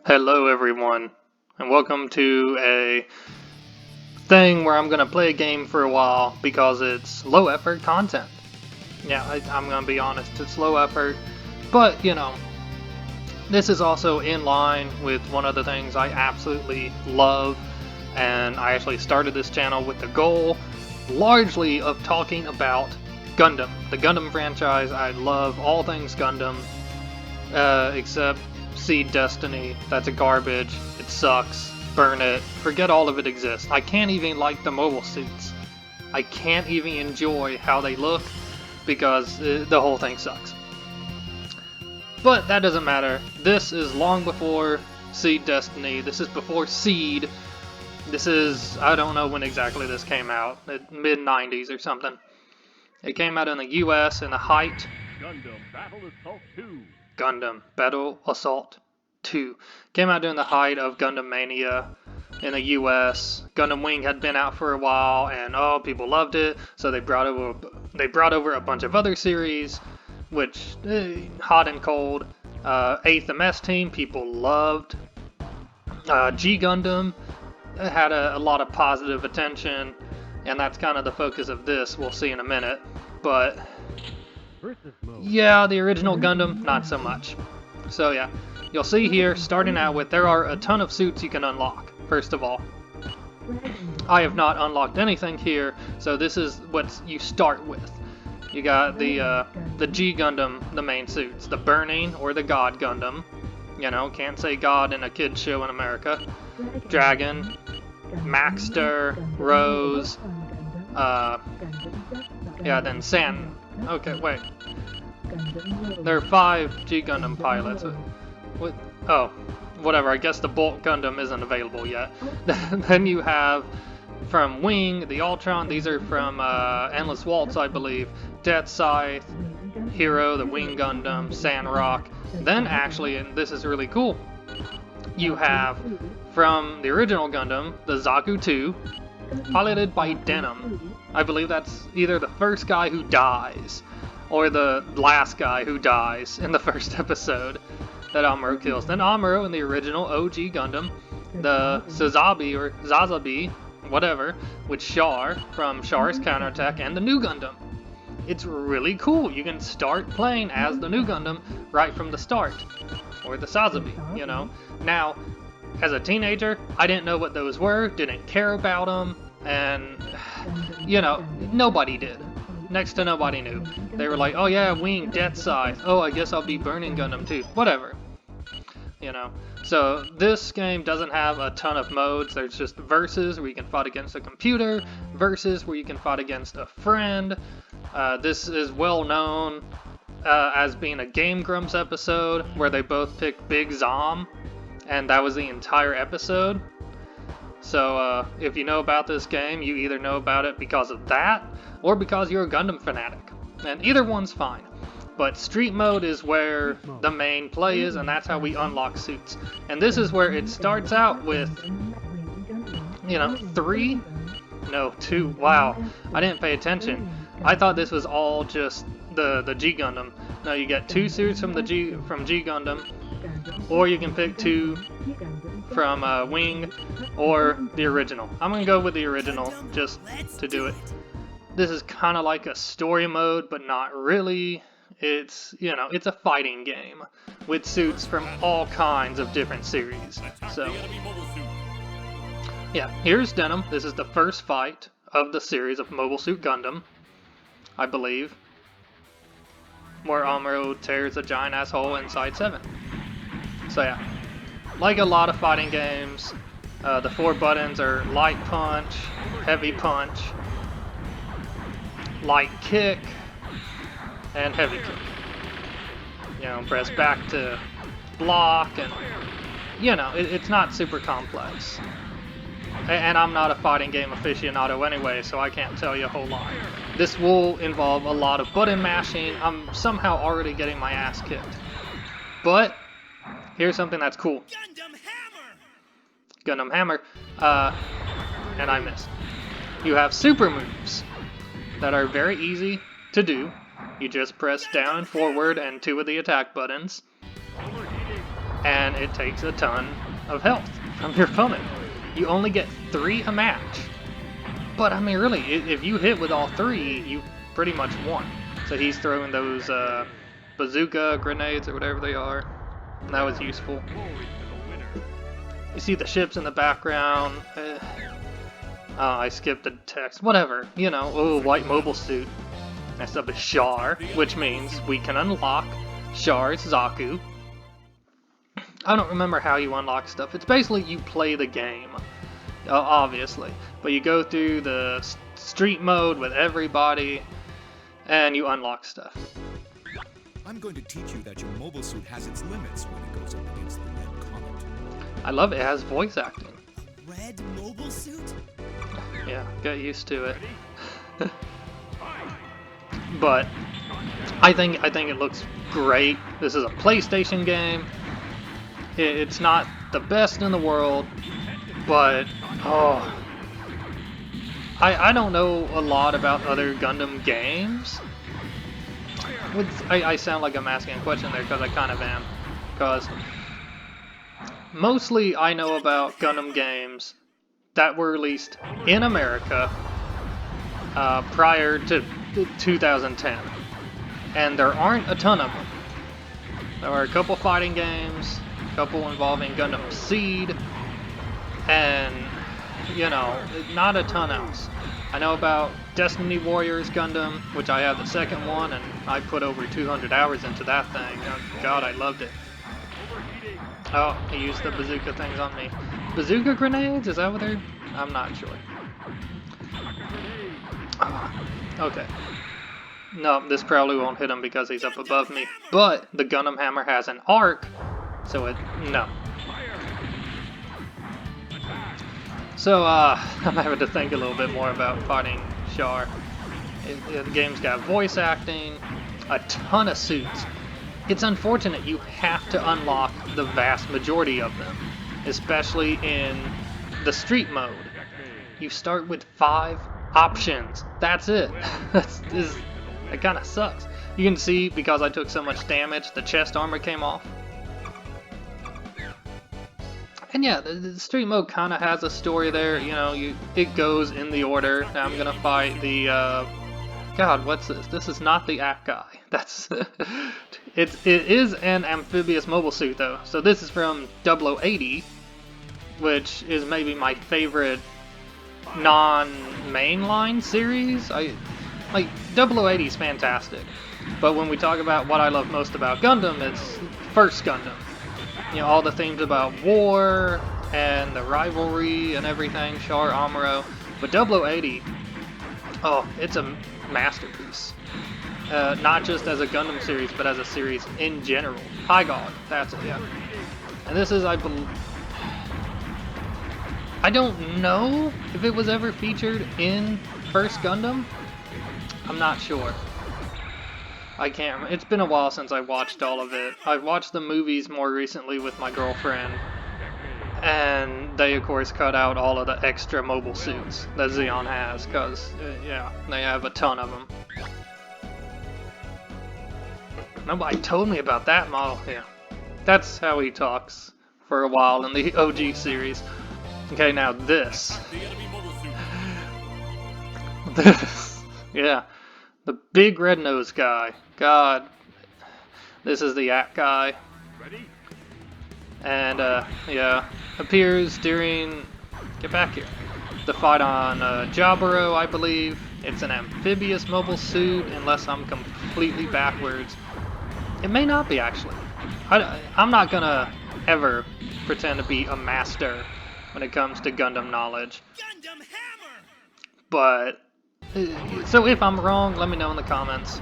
Hello everyone, and welcome to a thing where I'm going to play a game for a while because it's low effort content. Yeah, I'm going to be honest, it's low effort, but you know, this is also in line with one of the things I absolutely love, and I actually started this channel with the goal largely of talking about Gundam, the Gundam franchise. I love all things Gundam, except Seed Destiny. That's a garbage. It sucks. Burn it. Forget all of it exists. I can't even like the mobile suits. I can't even enjoy how they look because the whole thing sucks. But that doesn't matter. This is long before Seed Destiny. This is before Seed. This is, I don't know when exactly this came out. Mid-90s or something. It came out in the US in the height. Gundam Battle Assault 2. Gundam Battle Assault 2. Came out during the height of Gundam Mania in the US. Gundam Wing had been out for a while, and people loved it, so they brought over a bunch of other series, which hot and cold. 8th MS Team, people loved. G Gundam had a lot of positive attention, and that's kind of the focus of this. We'll see in a minute, but yeah, the original Gundam, not so much. So yeah, you'll see here, starting out with, there are a ton of suits you can unlock, first of all. I have not unlocked anything here, so this is what you start with. You got the G Gundam, the main suits, the Burning or the God Gundam. You know, can't say God in a kid's show in America. Dragon, Maxter, Rose, yeah, then Sand. Okay, wait. There are 5 G Gundam pilots. What? Oh, whatever. I guess the Bolt Gundam isn't available yet. Then you have from Wing, the Ultron. These are from Endless Waltz, I believe. Death Scythe, Hero, the Wing Gundam, Sandrock. Then actually, and this is really cool, you have from the original Gundam, the Zaku 2, piloted by Denim. I believe that's either the first guy who dies or the last guy who dies in the first episode that Amuro kills. Then Amuro in the original OG Gundam, the Sazabi or Zazabi, whatever, with Char from Char's Counterattack, and the new Gundam. It's really cool. You can start playing as the new Gundam right from the start, or the Sazabi, you know. Now, as a teenager, I didn't know what those were, didn't care about them, and, you know, nobody did. Next to nobody knew. They were like, oh yeah, Wing, Death Scythe, oh I guess I'll be Burning Gundam too, whatever. You know, so this game doesn't have a ton of modes. There's just versus where you can fight against a computer, versus where you can fight against a friend. This is well known as being a Game Grumps episode where they both picked Big Zom, and that was the entire episode. So if you know about this game, you either know about it because of that, or because you're a Gundam fanatic. And either one's fine. But Street Mode is where the main play is, and that's how we unlock suits. And this is where it starts out with, you know, 3? No, 2. Wow, I didn't pay attention. I thought this was all just the G Gundam. No, you get 2 suits from G Gundam, or you can pick 2 from Wing, or the original. I'm gonna go with the original just to do it. This is kind of like a story mode, but not really. It's, you know, it's a fighting game with suits from all kinds of different series. So, yeah, here's Denim. This is the first fight of the series of Mobile Suit Gundam, I believe, where Amuro tears a giant asshole inside 7. So yeah, like a lot of fighting games, the 4 buttons are light punch, heavy punch, light kick, and heavy kick. You know, press back to block, and you know, it's not super complex. And I'm not a fighting game aficionado anyway, so I can't tell you a whole lot. This will involve a lot of button mashing. I'm somehow already getting my ass kicked. But here's something that's cool. Gundam Hammer. And I missed. You have super moves that are very easy to do. You just press down and forward and 2 of the attack buttons. and it takes a ton of health from your opponent. You only get 3 a match. But I mean, really, if you hit with all 3, you pretty much won. So he's throwing those bazooka grenades or whatever they are. And that was useful. You see the ships in the background. Oh, I skipped the text. Whatever. You know, oh, white mobile suit. Next up is Char, which means we can unlock Char's Zaku. I don't remember how you unlock stuff. It's basically you play the game, obviously. But you go through the street mode with everybody, and you unlock stuff. I'm going to teach you that your mobile suit has its limits when it goes up against the red comet. I love it. It has voice acting. A red mobile suit? Yeah, get used to it. But I think it looks great. This is a PlayStation game. It's not the best in the world, but oh, I don't know a lot about other Gundam games. I sound like I'm asking a question there because I kind of am. Because mostly I know about Gundam games that were released in America prior to 2010. And there aren't a ton of them. There are a couple fighting games, a couple involving Gundam Seed, and, you know, not a ton else. I know about Destiny Warriors Gundam, which I have the second one, and I put over 200 hours into that thing. Oh, God, I loved it. Oh, he used the bazooka things on me. Bazooka grenades? Is that what they're... I'm not sure. Okay. No, this probably won't hit him because he's up above me. But the Gundam Hammer has an arc, so it... no. So, I'm having to think a little bit more about fighting Char. The game's got voice acting, a ton of suits. It's unfortunate you have to unlock the vast majority of them, especially in the street mode. You start with 5 options. That's it. It kind of sucks. You can see, because I took so much damage, the chest armor came off. And yeah, the street mode kind of has a story there. You know, it goes in the order. Now I'm gonna fight the God, what's this? This is not the app guy. That's it is an amphibious mobile suit though. So this is from 0080, which is maybe my favorite non-mainline series. Like 0080 is fantastic, but when we talk about what I love most about Gundam, it's first Gundam. You know, all the themes about war and the rivalry and everything, Char, Amuro. But 0080, oh, it's a masterpiece. Not just as a Gundam series, but as a series in general. High God, that's it, yeah. And this is, I believe... I don't know if it was ever featured in First Gundam. I'm not sure. I can't remember. It's been a while since I watched all of it. I've watched the movies more recently with my girlfriend, and they of course cut out all of the extra mobile suits that Zeon has, because, yeah, they have a ton of them. Nobody told me about that model. Yeah, that's how he talks for a while in the OG series. Okay, now this. This. Yeah. The big red nose guy. God. This is the app guy. And, yeah. Appears during... Get back here. The fight on Jaburo, I believe. It's an amphibious mobile suit, unless I'm completely backwards. It may not be, actually. I'm not gonna ever pretend to be a master when it comes to Gundam knowledge. Gundam Hammer! But... So if I'm wrong, let me know in the comments.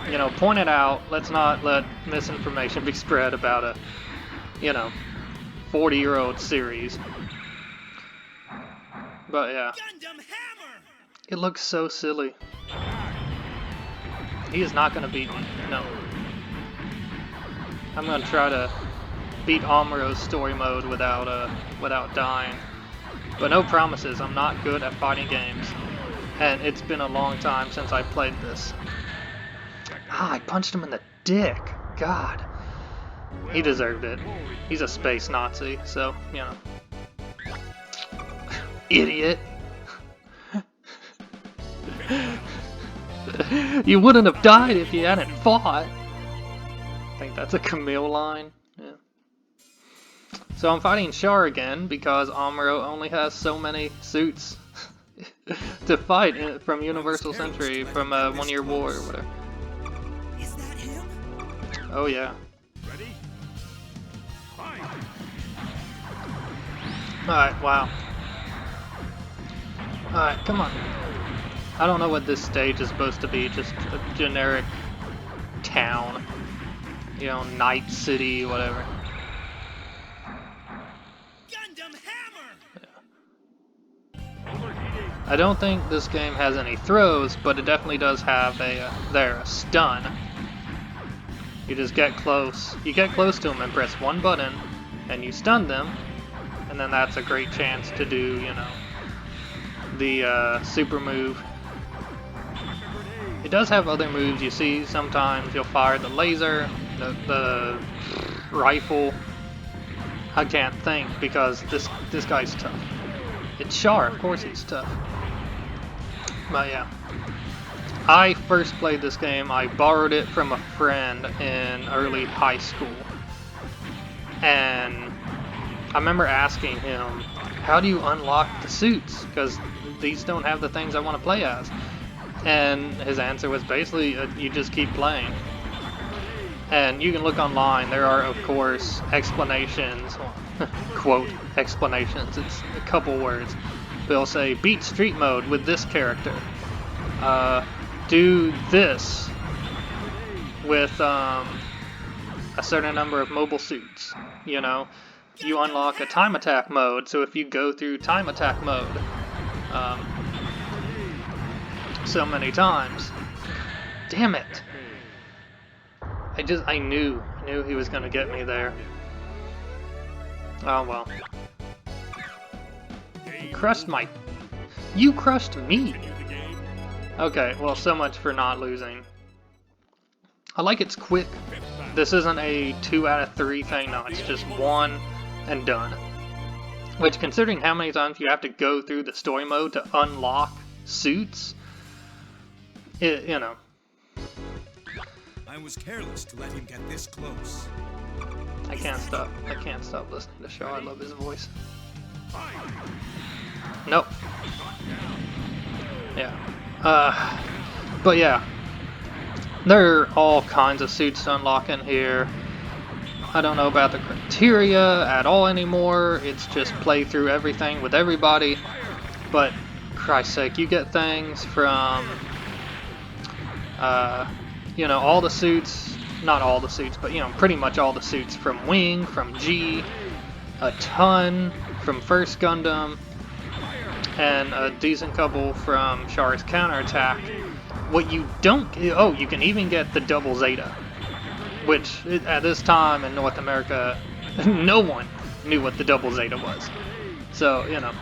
You know, point it out. Let's not let misinformation be spread about a, you know, 40-year-old series. But yeah. Gundam Hammer! It looks so silly. He is not going to beat me. No. I'm going to try to beat Amuro's story mode without dying. But no promises. I'm not good at fighting games. And it's been a long time since I played this. Ah, I punched him in the dick. God. He deserved it. He's a space Nazi, so, you know. Idiot! You wouldn't have died if you hadn't fought! I think that's a Camille line. Yeah. So I'm fighting Char again because Amuro only has so many suits to fight from Universal Century from 1 Year War or whatever. Is that him? Oh yeah. Ready? Fight! Alright, wow. Alright, come on. I don't know what this stage is supposed to be, just a generic town. You know, Night City, whatever. Gundam Hammer! I don't think this game has any throws, but it definitely does have a stun. You just get close. You get close to them and press one button, and you stun them, and then that's a great chance to do, you know, the super move. It does have other moves. You see, sometimes you'll fire the laser, the rifle. I can't think because this guy's tough. It's Char, of course he's tough. But yeah, I first played this game. I borrowed it from a friend in early high school, and I remember asking him, "How do you unlock the suits? Because these don't have the things I want to play as." And his answer was basically, you just keep playing. And you can look online, there are of course explanations, quote, explanations, it's a couple words. They'll say, beat street mode with this character. Do this with a certain number of mobile suits, you know. You unlock a time attack mode, so if you go through time attack mode, so many times. Damn it! I knew he was gonna get me there. Oh well. You crushed me! Okay, well, so much for not losing. I like it's quick. This isn't a 2 out of 3 thing, no, it's just 1 and done. Which, considering how many times you have to go through the story mode to unlock suits, you know. I was careless to let him get this close. I can't stop listening to Shaw. I love his voice. Nope. Yeah. But yeah. There are all kinds of suits to unlock in here. I don't know about the criteria at all anymore. It's just play through everything with everybody. But, Christ's sake, you get things from, you know, all the suits, not all the suits, but, you know, pretty much all the suits from Wing, from G, a ton from First Gundam, and a decent couple from Char's counterattack. What you don't, oh, you can even get the double Zeta, which at this time in North America, no one knew what the double Zeta was. So, you know.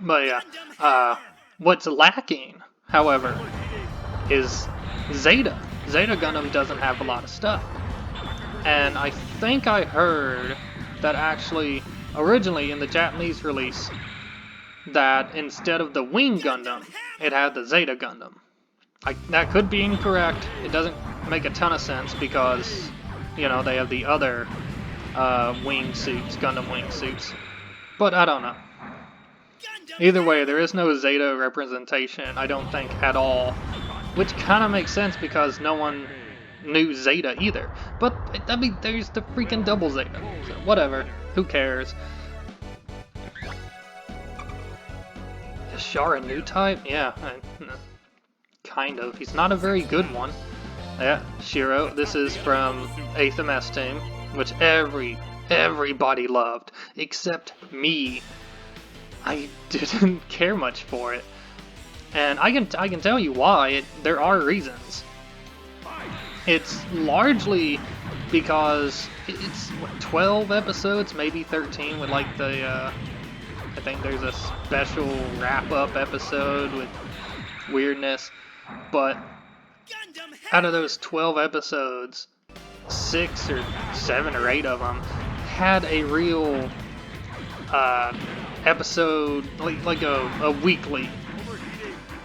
But yeah, what's lacking, however, is Zeta. Zeta Gundam doesn't have a lot of stuff. And I think I heard that actually, originally in the Japanese release, that instead of the Wing Gundam, it had the Zeta Gundam. That could be incorrect. It doesn't make a ton of sense because, you know, they have the other wing suits, Gundam wing suits. But I don't know. Either way, there is no Zeta representation, I don't think, at all. Which kind of makes sense because no one knew Zeta either. But, I mean, there's the freaking double Zeta. So, whatever. Who cares? Is Char a new type? Yeah, kind of. He's not a very good one. Yeah, Shiro. This is from 8th MS Team, which everybody loved, except me. I didn't care much for it, and I can tell you why. There are reasons. It's largely because it's what, 12 episodes, maybe 13, with like the I think there's a special wrap-up episode with weirdness, but out of those 12 episodes, 6 or 7 or 8 of them had a real episode, like a weekly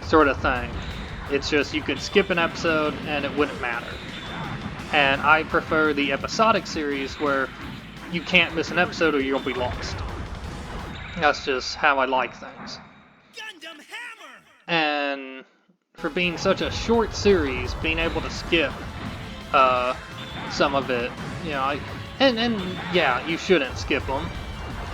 sort of thing. It's just you could skip an episode and it wouldn't matter. And I prefer the episodic series where you can't miss an episode or you'll be lost. That's just how I like things. Gundam Hammer! And for being such a short series, being able to skip some of it, you know, and yeah, you shouldn't skip them.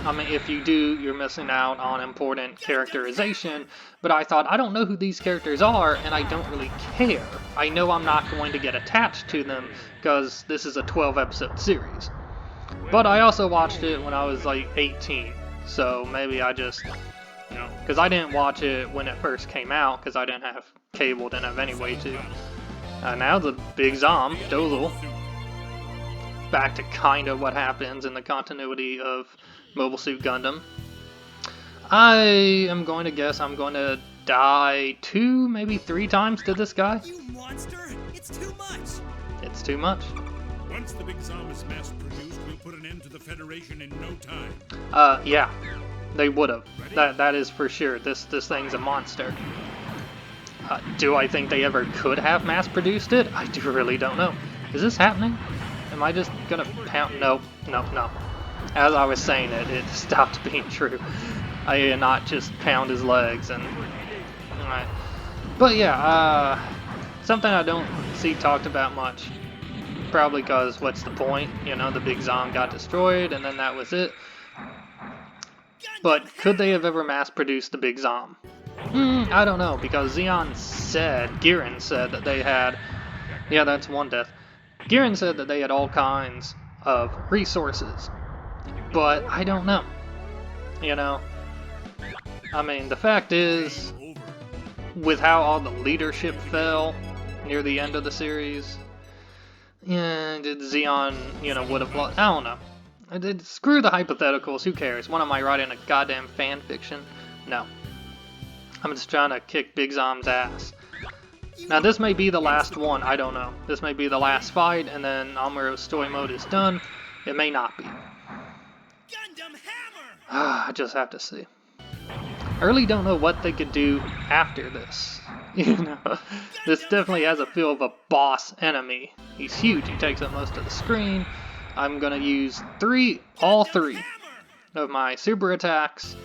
I mean, if you do, you're missing out on important characterization, but I thought, I don't know who these characters are, and I don't really care. I know I'm not going to get attached to them, because this is a 12-episode series. But I also watched it when I was like 18, so maybe I just, you know, because I didn't watch it when it first came out, because I didn't have cable, didn't have any way to. Now the Big Zom, Dozel, back to kind of what happens in the continuity of Mobile Suit Gundam. I am going to guess I'm going to die 2, maybe 3 times to this guy. You monster! It's too much! It's too much. Once the Big Zom is mass-produced, we'll put an end to the Federation in no time. Yeah. They would have. That is for sure. This thing's a monster. Do I think they ever could have mass-produced it? I really don't know. Is this happening? Am I just gonna pound? No. As I was saying it stopped being true. I did not just pound his legs and... Alright. But yeah, something I don't see talked about much. Probably because, what's the point? You know, the Big Zom got destroyed and then that was it. But could they have ever mass-produced the Big Zom? I don't know, because Garen said that they had... Yeah, that's one death. Garen said that they had all kinds of resources. But I don't know. You know? I mean, the fact is, with how all the leadership fell near the end of the series, yeah, did Zeon, you know, would have lost? I don't know. Screw the hypotheticals, who cares? What am I writing, a goddamn fan fiction? No. I'm just trying to kick Big Zom's ass. Now this may be the last one, I don't know. This may be the last fight, and then Amuro's story mode is done. It may not be. Gundam Hammer! I just have to see. I really don't know what they could do after this. You know, this definitely has a feel of a boss enemy. He's huge, he takes up most of the screen. I'm gonna use all three of my super attacks.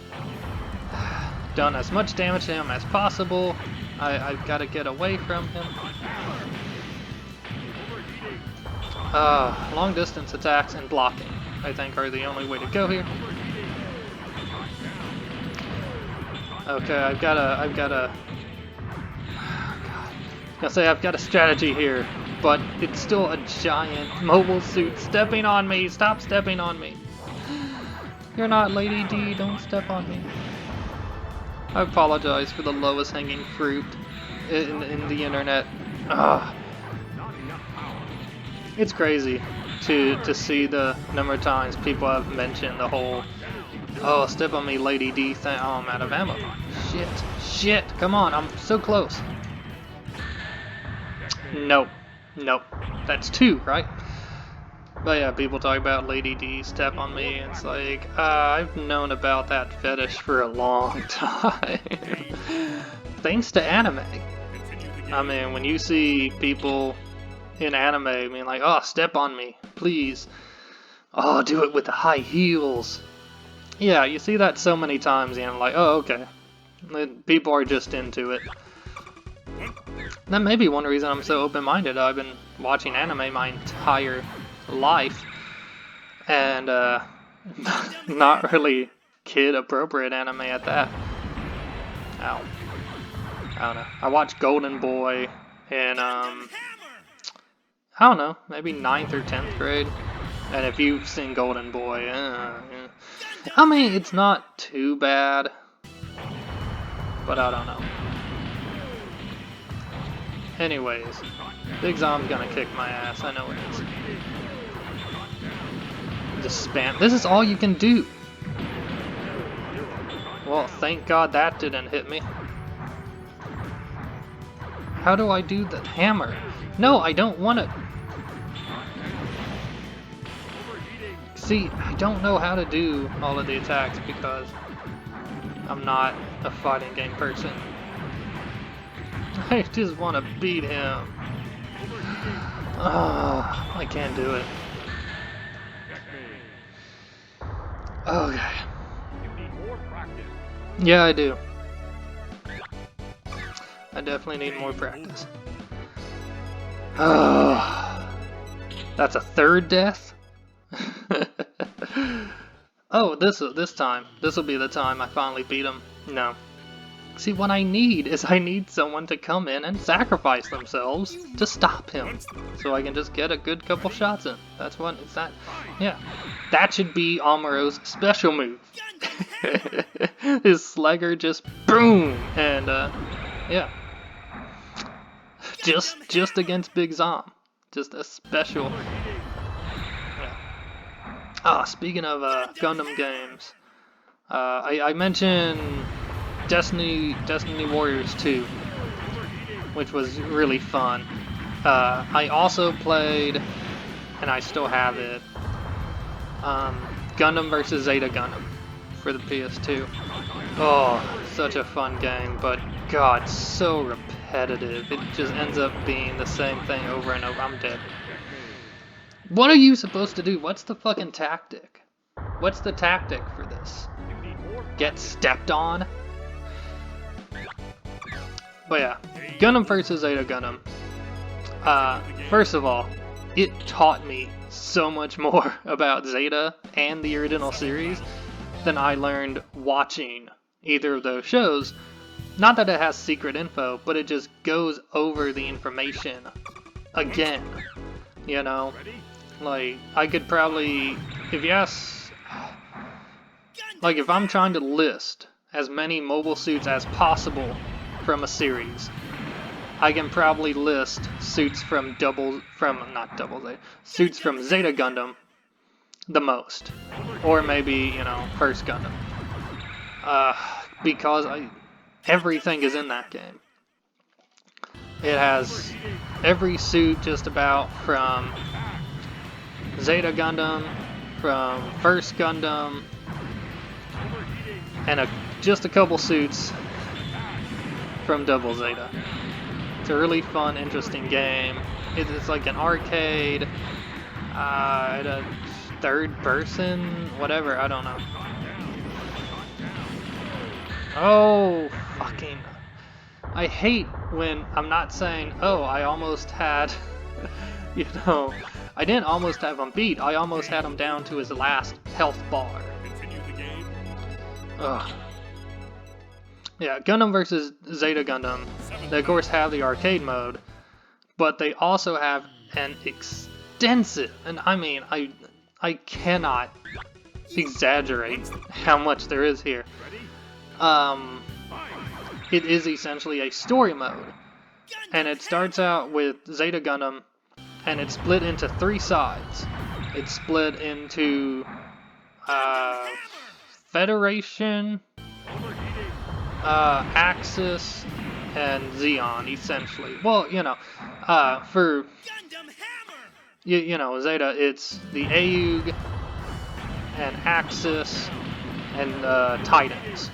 Done as much damage to him as possible. I've got to get away from him. Long distance attacks and blocking, I think, are the only way to go here. Okay, I've got a. Oh God. I was gonna say I've got a strategy here, but it's still a giant mobile suit stepping on me. Stop stepping on me. You're not Lady D. Don't step on me. I apologize for the lowest hanging fruit in the internet. Ugh. It's crazy to see the number of times people have mentioned the whole, oh, step on me, Lady D thing. Oh, I'm out of ammo. Shit, come on, I'm so close. Nope, that's 2, right? But yeah, people talk about Lady D step on me, and it's like, I've known about that fetish for a long time. Thanks to anime. I mean, when you see people in anime being like, oh, step on me, please. Oh, do it with the high heels. Yeah, you see that so many times, and I'm like, oh, okay. People are just into it. That may be one reason I'm so open-minded. I've been watching anime my entire life, and not really kid-appropriate anime at that. Ow. I don't know. I watched Golden Boy in, I don't know, maybe 9th or 10th grade. And if you've seen Golden Boy, I mean, it's not too bad, but I don't know. Anyways, Big Zom's gonna kick my ass, I know it is. Just spam. This is all you can do. Well, thank God that didn't hit me. How do I do the hammer? No, I don't want to. See, I don't know how to do all of the attacks because I'm not a fighting game person. I just want to beat him. I can't do it. Okay. Yeah, I do. I definitely need more practice. That's a third death? Oh, this time. This will be the time I finally beat him. No. See, what I need is I need someone to come in and sacrifice themselves to stop him. So I can just get a good couple shots in. That's what, it's that, yeah. That should be Amuro's special move. His Slugger just boom! And, yeah. Just against Big Zom. Just a special. Yeah. Ah, speaking of Gundam games, I mentioned Destiny Warriors 2, which was really fun. I also played, and I still have it, Gundam vs. Zeta Gundam for the PS2. Oh, such a fun game, but God, so repetitive. It just ends up being the same thing over and over. I'm dead. What are you supposed to do? What's the fucking tactic? What's the tactic for this? Get stepped on? But yeah, Gundam vs. Zeta Gundam. First of all, it taught me so much more about Zeta and the original series than I learned watching either of those shows. Not that it has secret info, but it just goes over the information again. You know? Like, I could probably, if you ask, like if I'm trying to list as many mobile suits as possible from a series, I can probably list suits from suits from Zeta Gundam the most. Or maybe, you know, First Gundam. Because everything is in that game. It has every suit just about from Zeta Gundam, from First Gundam, and just a couple suits from Double Zeta. It's a really fun, interesting game. It's like an arcade, a third person, whatever, I don't know. Oh, fucking. I hate when I'm not saying, oh, I almost had, you know, I didn't almost have him beat, I almost had him down to his last health bar. Ugh. Yeah, Gundam vs. Zeta Gundam, they of course have the arcade mode, but they also have an extensive, and I mean, I cannot exaggerate how much there is here. It is essentially a story mode, and it starts out with Zeta Gundam, and it's split into 3 sides. It's split into Federation, Axis, and Zeon, essentially. Well, you know, for you know, Zeta, it's the AUG and Axis and Titans.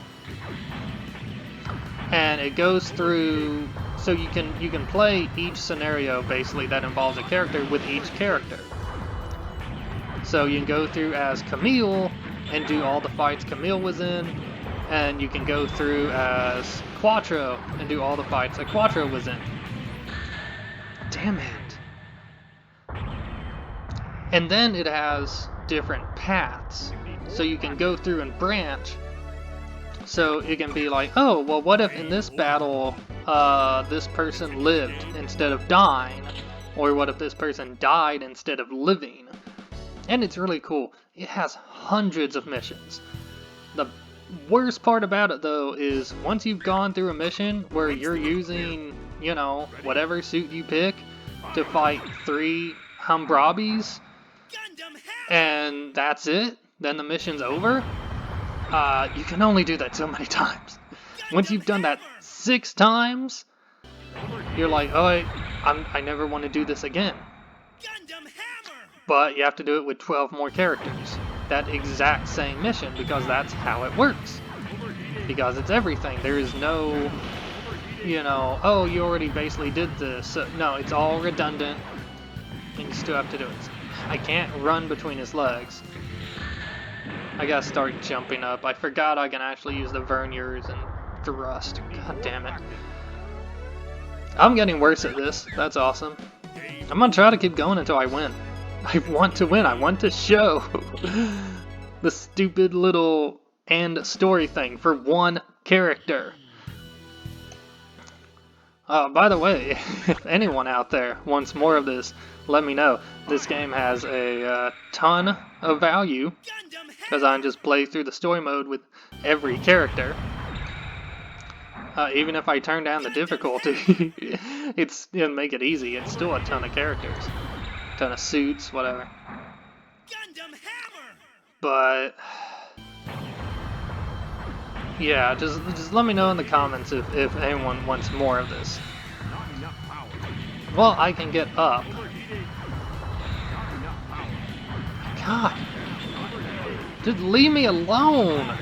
And it goes through, so you can play each scenario basically that involves a character with each character. So you can go through as Camille and do all the fights Camille was in, and you can go through as Quattro and do all the fights that Quattro was in. Damn it. And then it has different paths, so you can go through and branch. So it can be like, oh, well, what if in this battle, this person lived instead of dying? Or what if this person died instead of living? And it's really cool. It has hundreds of missions. The worst part about it, though, is once you've gone through a mission where you're using, you know, whatever suit you pick to fight 3 Humbrabis, and that's it, then the mission's over. You can only do that so many times. Once you've done that 6 times, you're like, oh, I never want to do this again. Gundam Hammer! But you have to do it with 12 more characters. That exact same mission, because that's how it works. Because it's everything. There is no, you know, oh, you already basically did this. So, no, it's all redundant, and you still have to do it. I can't run between his legs. I gotta start jumping up. I forgot I can actually use the verniers and thrust. God damn it. I'm getting worse at this. That's awesome. I'm gonna try to keep going until I win. I want to win. I want to show the stupid little end story thing for one character. By the way, if anyone out there wants more of this, let me know. This game has a ton of value because I can just play through the story mode with every character. Even if I turn down the difficulty, it'll make it easy. It's still a ton of characters, a ton of suits, whatever. But yeah, just let me know in the comments if anyone wants more of this. Well, I can get up. God, just leave me alone.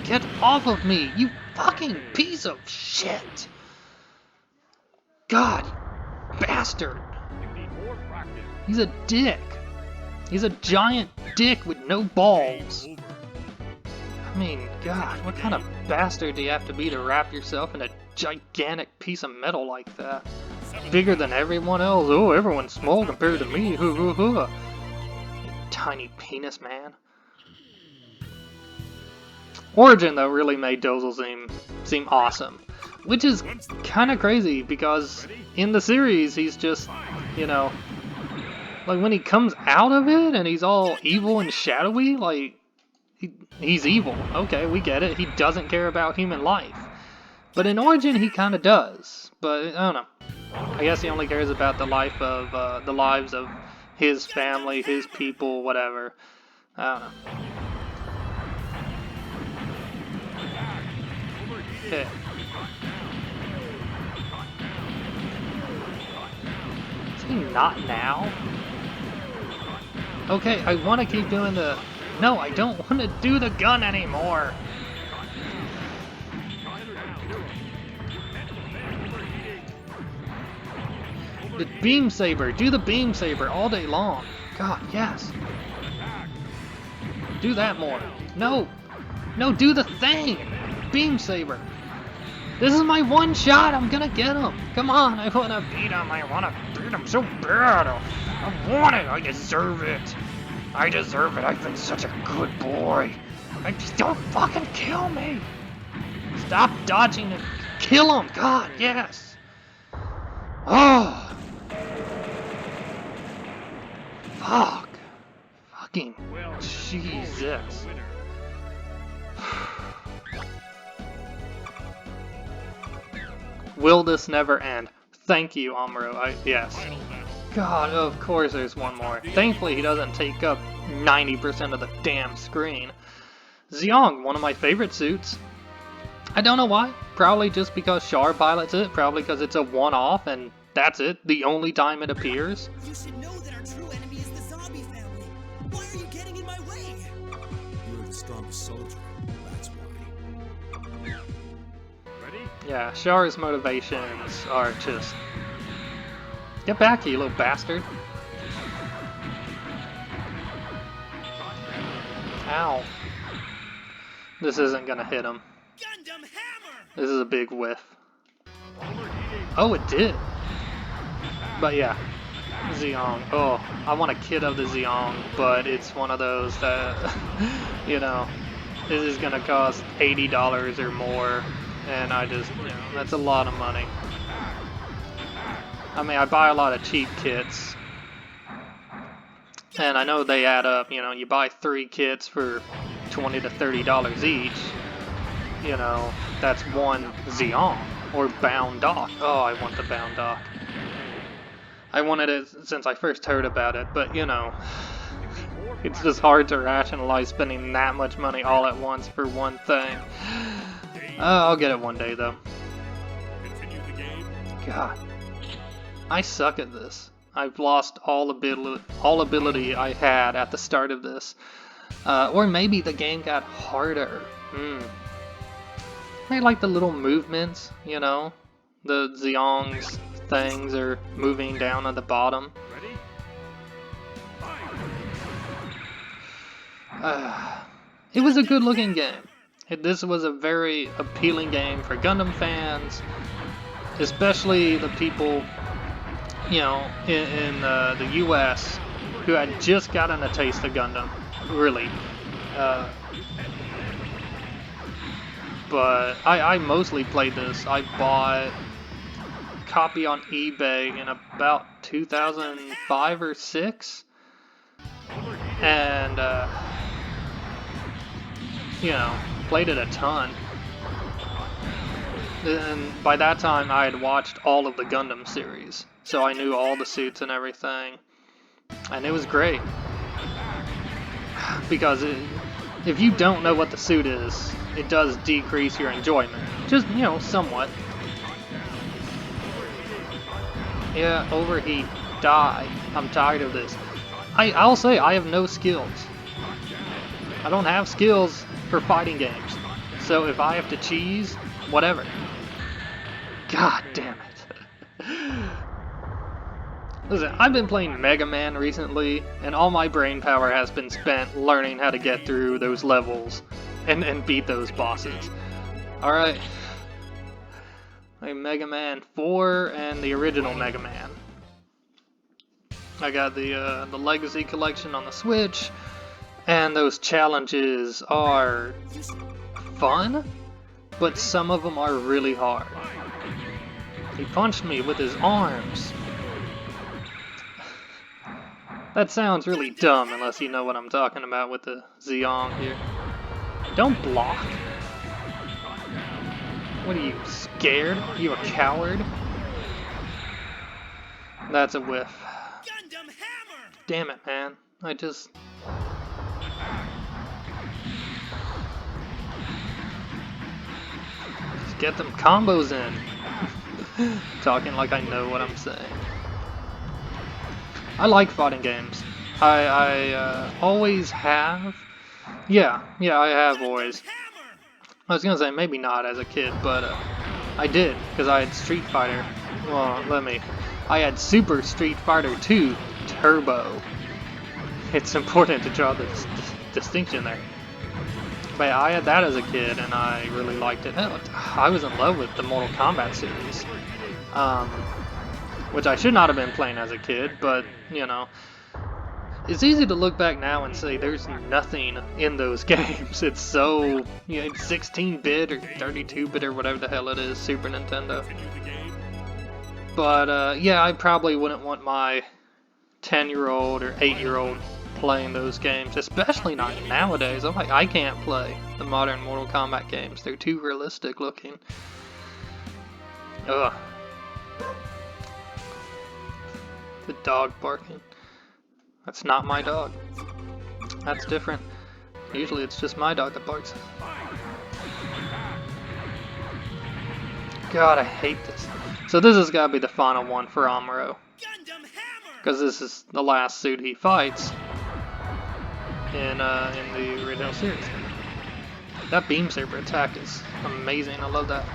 Get off of me, you fucking piece of shit! God, bastard! He's a dick. He's a giant dick with no balls. I mean, God, what kind of bastard do you have to be to wrap yourself in a gigantic piece of metal like that? Bigger than everyone else. Oh, everyone's small compared to me. You tiny penis man. Origin, though, really made Dozel seem awesome. Which is kind of crazy, because in the series, he's just, you know, like when he comes out of it and he's all evil and shadowy, like, he's evil. Okay, we get it. He doesn't care about human life. But in Origin, he kind of does. But, I don't know. I guess he only cares about the life of, the lives of his family, his people, whatever. I don't know. Okay. Is he not now? Okay, I want to keep doing the... No, I don't want to do the gun anymore! The beam saber! Do the beam saber all day long! God, yes! Do that more! No! No, do the thing! Beam saber! This is my one shot! I'm gonna get him! Come on, I wanna beat him! I wanna beat him so bad! I want it! I deserve it! I deserve it! I've been such a good boy! Just don't fucking kill me! Stop dodging and kill him! God, yes! Oh! Fuck! Fucking Jesus! Will this never end? Thank you, Amuro. Yes. God, of course there's one more. Thankfully he doesn't take up 90% of the damn screen. Xiong, one of my favorite suits. I don't know why. Probably just because Char pilots it. Probably because it's a one-off and that's it. The only time it appears. You should know that our true enemy is the zombie family. Why are you getting in my way? You're the strongest soldier. That's why. Yeah, Char's motivations are just... Get back here, you little bastard. Ow. This isn't gonna hit him. This is a big whiff. Oh, it did. But yeah, Xiong. Oh, I want a kit of the Xiong, but it's one of those that, you know, this is gonna cost $80 or more. And I just, you know, that's a lot of money. I mean, I buy a lot of cheap kits. And I know they add up, you know, you buy 3 kits for $20 to $30 each. You know, that's one Xiong. Or Bound Dock. Oh, I want the Bound Dock. I wanted it since I first heard about it, but you know, it's just hard to rationalize spending that much money all at once for one thing. I'll get it one day, though. God. I suck at this. I've lost all ability I had at the start of this. Or maybe the game got harder. I like the little movements, you know? The Zeong's things are moving down at the bottom. Ready? It was a good looking game. This was a very appealing game for Gundam fans, especially the people, you know, in the US who had just gotten a taste of Gundam, really. But I mostly played this. I bought a copy on eBay in about 2005 or 6, and you know, played it a ton. And by that time I had watched all of the Gundam series, so I knew all the suits and everything, and it was great. Because if you don't know what the suit is, it does decrease your enjoyment, just, you know, somewhat. Yeah, overheat, die. I'm tired of this. I'll say I have no skills. I don't have skills for fighting games. So if I have to cheese, whatever. God damn it. Listen, I've been playing Mega Man recently, and all my brain power has been spent learning how to get through those levels and beat those bosses. Alright. Mega Man 4 and the original Mega Man. I got the Legacy Collection on the Switch, and those challenges are fun, but some of them are really hard. He punched me with his arms. That sounds really dumb unless you know what I'm talking about with the Zeong here. Don't block. What are you, scared? You a coward? That's a whiff. Gundam Hammer! Damn it, man. Just get them combos in. Talking like I know what I'm saying. I like fighting games. I always have. Yeah, I have always. I was gonna say maybe not as a kid, but I did, because I had Street Fighter. Well, I had Super Street Fighter 2 Turbo. It's important to draw the distinction there. But yeah, I had that as a kid, and I really liked it. I was in love with the Mortal Kombat series. Which I should not have been playing as a kid, but, you know, it's easy to look back now and say there's nothing in those games. It's so, you know, 16-bit or 32-bit or whatever the hell it is, Super Nintendo. But, yeah, I probably wouldn't want my 10-year-old or 8-year-old playing those games, especially not nowadays. I'm like, I can't play the modern Mortal Kombat games. They're too realistic looking. Ugh. The dog barking. That's not my dog. That's different. Usually it's just my dog that barks. God, I hate this. So this has got to be the final one for Amuro. Because this is the last suit he fights in the original series. That beam saber attack is amazing. I love that.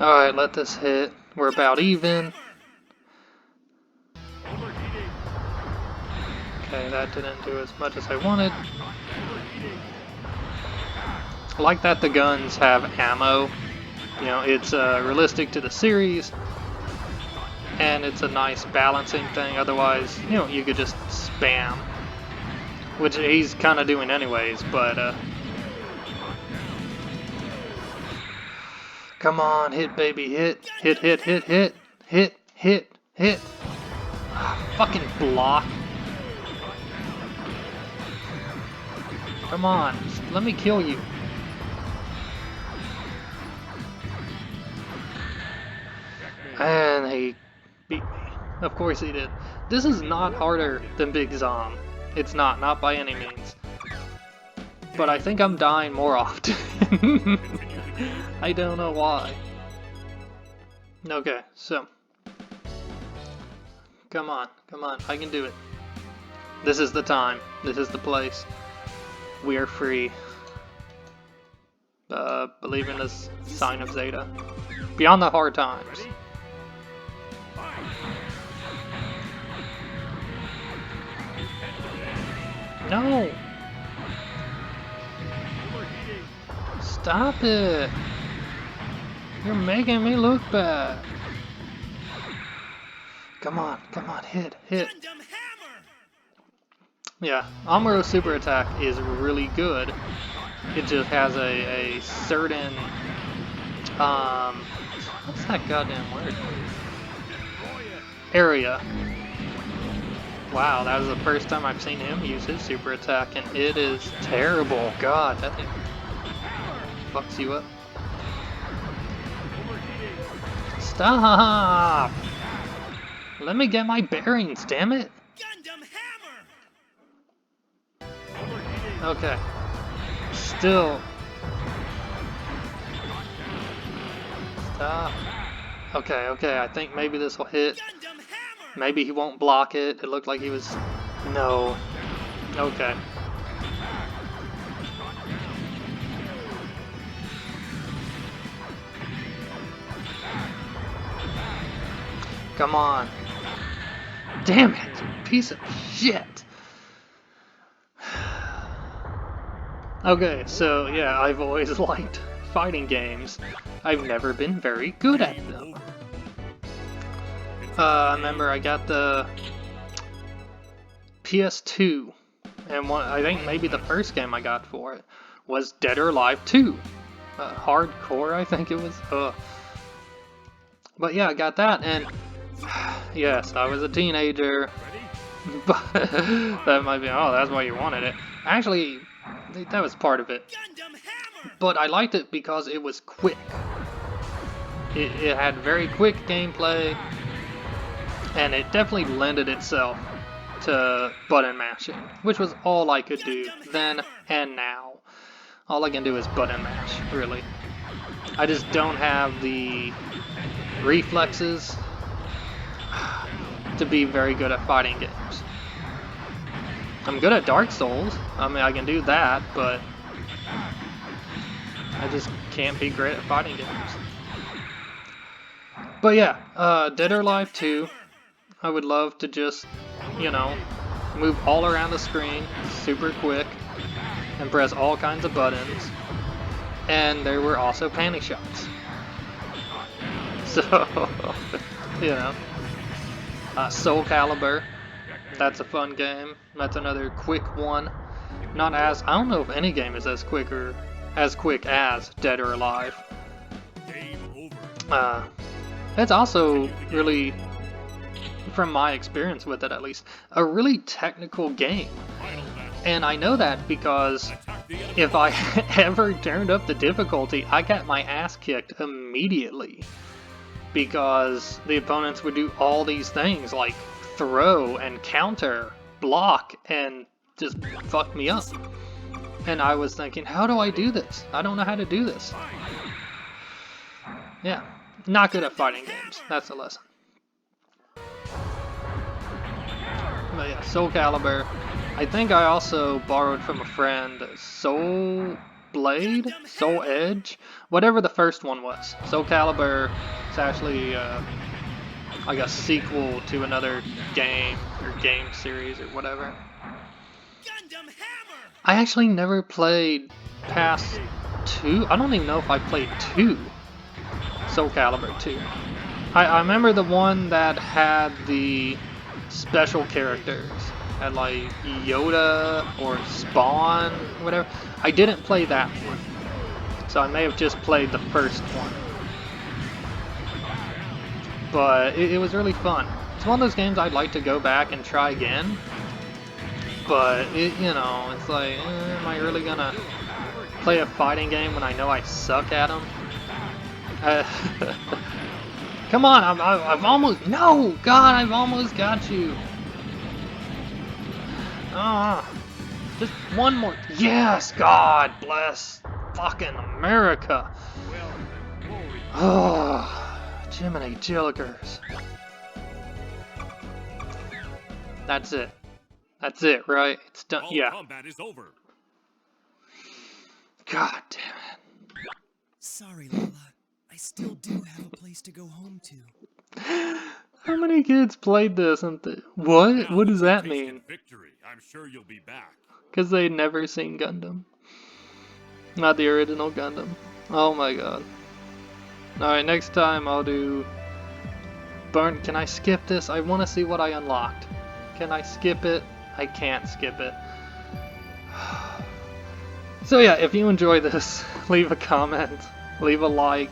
Alright, let this hit. We're about even. Okay, that didn't do as much as I wanted. I like that the guns have ammo. You know, it's realistic to the series. And it's a nice balancing thing. Otherwise, you know, you could just spam. Which he's kind of doing anyways, but... Come on, hit, baby, hit. Hit, hit, hit, hit. Hit, hit, hit. Fucking block. Come on, let me kill you. And he beat me. Of course he did. This is not harder than Big Zom. It's not by any means. But I think I'm dying more often. I don't know why. Okay, so. Come on, I can do it. This is the time. This is the place. We are free. Believe in this sign of Zeta. Beyond the hard times. No! Stop it! You're making me look bad. Come on, hit. Gundam Hammer! Yeah, Amuro's super attack is really good. It just has a certain, what's that goddamn word? Area. Wow, that was the first time I've seen him use his super attack, and it is terrible. God, that thing fucks you up. Stop! Let me get my bearings, damn it! Gundam Hammer! Okay. Still. Stop. Okay, I think maybe this will hit. Gundam Hammer! Maybe he won't block it. It looked like he was... No. Okay. Come on. Damn it, piece of shit. Okay, so yeah, I've always liked fighting games. I've never been very good at them. I remember I got the PS2, and I think maybe the first game I got for it was Dead or Alive 2. Hardcore, I think it was. But yeah, I got that, and yes, I was a teenager. But that might be, oh, that's why you wanted it. Actually, that was part of it. Gundam Hammer! But I liked it because it was quick. It had very quick gameplay, and it definitely lended itself to button mashing, which was all I could do then and now. All I can do is button mash, really. I just don't have the reflexes to be very good at fighting games. I'm good at Dark Souls. I mean, I can do that, but I just can't be great at fighting games. But yeah, Dead or Alive 2, I would love to just, you know, move all around the screen super quick and press all kinds of buttons. And there were also panty shots. So, you know. Soul Calibur, that's a fun game. That's another quick one. Not as, I don't know if any game is as quick as Dead or Alive. It's also really, from my experience with it at least, a really technical game. And I know that because if I ever turned up the difficulty, I got my ass kicked immediately. Because the opponents would do all these things like throw and counter, block, and just fuck me up. And I was thinking, how do I do this? I don't know how to do this. Yeah, not good at fighting games. That's the lesson. But yeah, Soul Calibur. I think I also borrowed from a friend Soul Blade? Soul Edge? Whatever the first one was. Soul Calibur is actually like a sequel to another game or game series or whatever. Gundam Hammer! I actually never played past 2. I don't even know if I played 2. Soul Calibur 2. I remember the one that had the special characters. Had like Yoda or Spawn, whatever. I didn't play that one. So I may have just played the first one. But it was really fun. It's one of those games I'd like to go back and try again. But, you know, it's like, am I really gonna play a fighting game when I know I suck at them? Come on, I've almost... No! God, I've almost got you! Just one more... Yes! God bless fucking America! Oh, Jiminy Jillikers. That's it. That's it, right? It's done. All Yeah. combat is over. God damn Sorry, Lola. I still do have a place to go home to. it. How many kids played this and what? Now What does that you've tasted mean? victory. I'm sure you'll be back. Because they'd never seen Gundam. Not the original Gundam. Oh my god. Alright, next time I'll do... Burn. Can I skip this? I want to see what I unlocked. Can I skip it? I can't skip it. So yeah, if you enjoy this, leave a comment, leave a like,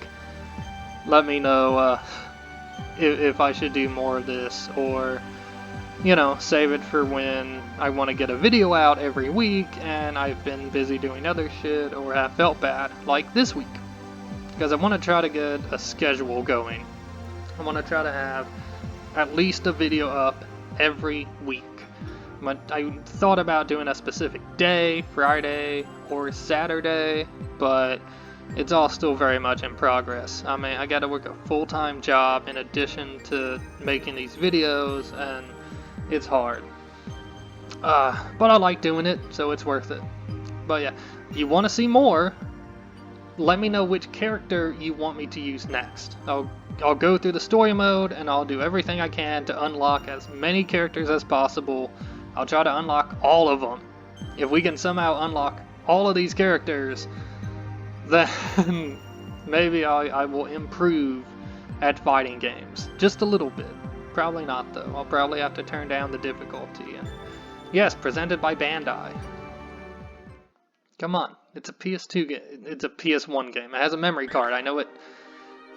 let me know if I should do more of this, or, you know, save it for when I want to get a video out every week and I've been busy doing other shit or have felt bad, like this week. Because I want to try to get a schedule going. I want to try to have at least a video up every week. I thought about doing a specific day, Friday or Saturday, but it's all still very much in progress. I mean, I gotta work a full-time job in addition to making these videos, and it's hard. But I like doing it, so it's worth it. But yeah, if you want to see more, let me know which character you want me to use next. I'll go through the story mode, and I'll do everything I can to unlock as many characters as possible. I'll try to unlock all of them. If we can somehow unlock all of these characters, then maybe I will improve at fighting games. Just a little bit. Probably not though. I'll probably have to turn down the difficulty. And yes, presented by Bandai. Come on, it's a PS2 game. It's a PS1 game. It has a memory card. I know it.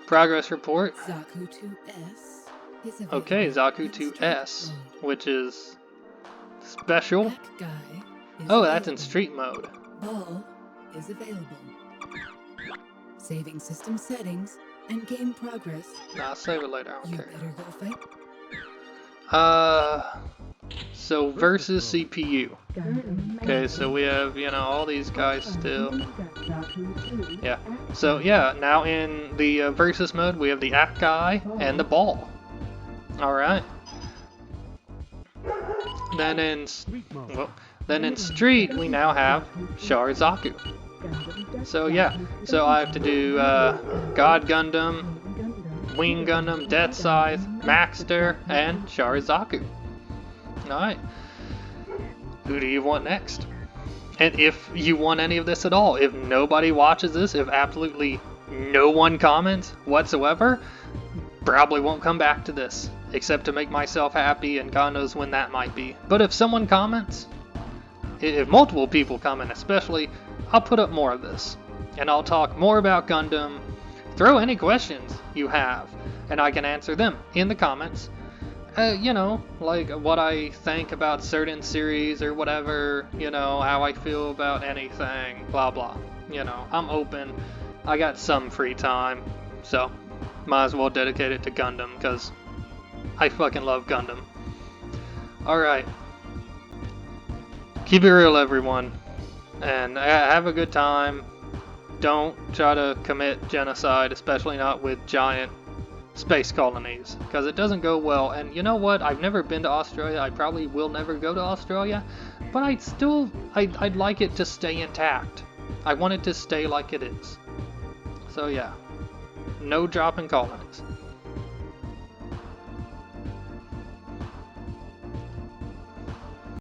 Progress report. Zaku 2S is available. Okay, Zaku in street 2S, mode. which is special. Black Guy is Oh, that's in available. street mode. Ball is available. Saving system settings and game progress. Nah, save it later. I don't You care. better go fight. So versus CPU. Okay, so we have, you know, all these guys still. Yeah. So yeah, now in the versus mode, we have the app guy and the ball. All right. Then in street, we now have Sharizaku. So yeah, so I have to do God Gundam, Wing Gundam, Death Scythe, Maxter, and Sharizaku. Alright. Who do you want next? And if you want any of this at all, if nobody watches this, if absolutely no one comments whatsoever, probably won't come back to this, except to make myself happy, and God knows when that might be. But if someone comments, if multiple people comment especially, I'll put up more of this. And I'll talk more about Gundam. Throw any questions you have, and I can answer them in the comments. You know, like what I think about certain series or whatever, you know, how I feel about anything, blah blah. You know, I'm open. I got some free time, so might as well dedicate it to Gundam, because I fucking love Gundam. Alright. Keep it real, everyone. And have a good time. Don't try to commit genocide, especially not with giant space colonies, because it doesn't go well. And you know what? I've never been to Australia. I probably will never go to Australia, but I'd like it to stay intact. I want it to stay like it is. So yeah, no dropping colonies.